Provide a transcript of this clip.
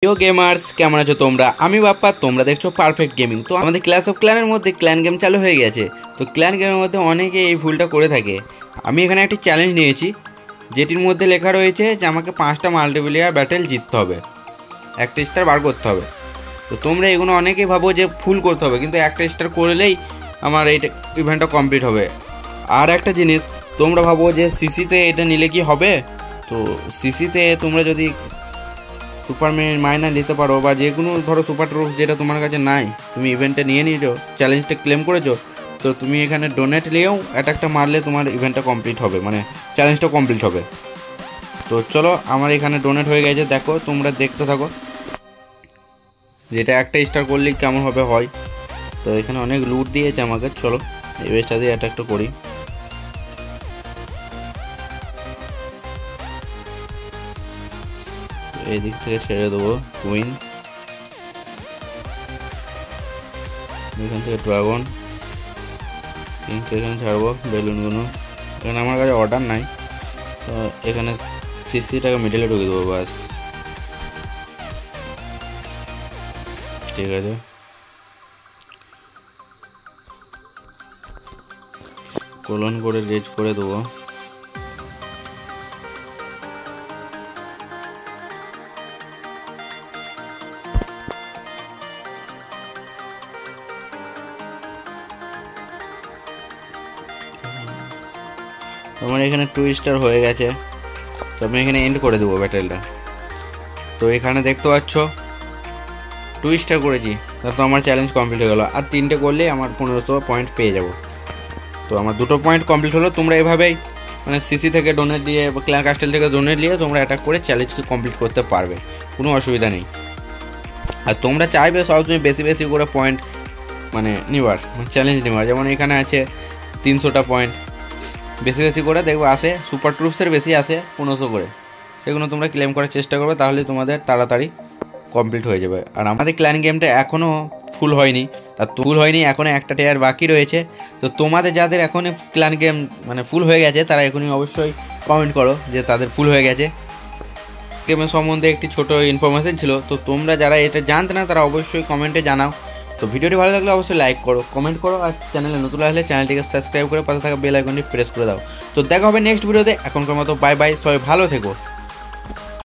প্রিয় গেমার্স কেমন আছো তোমরা? আমি বাপ্পা, তোমরা দেখছো পারফেক্ট গেমিং। তো আমাদের ক্ল্যাশ অফ ক্ল্যানের মধ্যে ক্ল্যান গেম চালু হয়ে গেছে। তো ক্ল্যান গেমের মধ্যে অনেকে এই ভুলটা করে থাকে। আমি এখানে একটি চ্যালেঞ্জ নিয়েছি, যেটির মধ্যে লেখা রয়েছে যে আমাকে 5টা মাল্টিপ্লেয়ার ব্যাটেল জিততে হবে, একটা স্টার বার করতে হবে। তো তোমরা এগুলো অনেকেই ভাবো যে ফুল করতে হবে, কিন্তু একটা স্টার করলেই আমার এই ইভেন্টটা কমপ্লিট হবে। আর একটা জিনিস, তোমরা ভাবো যে সিসিতে এটা নিলে কি হবে? তো সিসিতে তোমরা যদি সুপার মাইনার নিতে পারো, বা যে কোনো ধরো সুপার ট্রুপস যেটা তোমার কাছে নাই, তুমি ইভেন্টে নিয়ে নিয়েছো, চ্যালেঞ্জটা ক্লেম করেছো, তো তুমি এখানে ডোনেট নিয়েও একটা মারলে তোমার ইভেন্টটা কমপ্লিট হবে, মানে চ্যালেঞ্জটা কমপ্লিট হবে। তো চলো, আমার এখানে ডোনেট হয়ে গেছে, দেখো তোমরা দেখতে থাকো যেটা একটা স্টার করলেই কেমনভাবে হয়। তো এখানে অনেক লুট দিয়েছে আমাকে, চলো এবার সাথে অ্যাটাকটা করি। এই দিক থেকে ছেড়ে দেবো কুইন, এখান থেকে ড্রাগন, এখানে ছাড়বো বেলুনগুলো। এখানে আমার কাছে অর্ডার নাই, তো এখানে সিসিটাকে মিডলে ঢুকে দেবো, বাস ঠিক আছে। কোলন করে রেজ করে দেবো। আমার এখানে 2 স্টার হয়ে গেছে, তো আমি এখানে এন্ড করে দেবো ব্যাটেলটা। তো এখানে দেখতে পাচ্ছ 2 স্টার করেছি, তারপর আমার চ্যালেঞ্জ কমপ্লিট হয়ে গেলো। আর 3টে করলে আমার 1500 পয়েন্ট পেয়ে যাব। তো আমার 2টো পয়েন্ট কমপ্লিট হলো। তোমরা এভাবেই মানে সিসি থেকে ডোনেট দিয়ে বা ক্ল্যান কাস্টেল থেকে ডোনেট দিয়ে তোমরা অ্যাটাক করে চ্যালেঞ্জকে কমপ্লিট করতে পারবে, কোনো অসুবিধা নেই। আর তোমরা চাইবে সবসময় বেশি বেশি করে পয়েন্ট মানে নেওয়ার, চ্যালেঞ্জ নেওয়ার, যেমন এখানে আছে 300টা পয়েন্ট, বেশি বেশি করে দেখবো আসে, সুপার ট্রুপসের বেশি আসে 1500 করে। সেগুলো তোমরা ক্লেম করার চেষ্টা করবে, তাহলে তোমাদের তাড়াতাড়ি কমপ্লিট হয়ে যাবে। আর আমাদের ক্ল্যান গেমটা এখনও ফুল হয়নি, আর ফুল হয়নি, এখনও একটা টিয়ার বাকি রয়েছে। তো তোমাদের যাদের এখনই ক্ল্যান গেম মানে ফুল হয়ে গেছে, তারা এখনই অবশ্যই কমেন্ট করো যে তাদের ফুল হয়ে গেছে। গেমের সম্বন্ধে একটি ছোট ইনফরমেশন ছিল, তো তোমরা যারা এটা জানতে না তারা অবশ্যই কমেন্টে জানাও। তো ভিডিওটি ভালো লাগলে অবশ্যই লাইক করো, কমেন্ট করো, আর চ্যানেলে নতুন আসলে চ্যানেলটিকে সাবস্ক্রাইব করে পাশে থাকা বেল আইকনটি প্রেস করে দাও। তো দেখা হবে নেক্সট ভিডিওতে। এখনকার মতো বাই বাই, সবাই ভালো থেকো।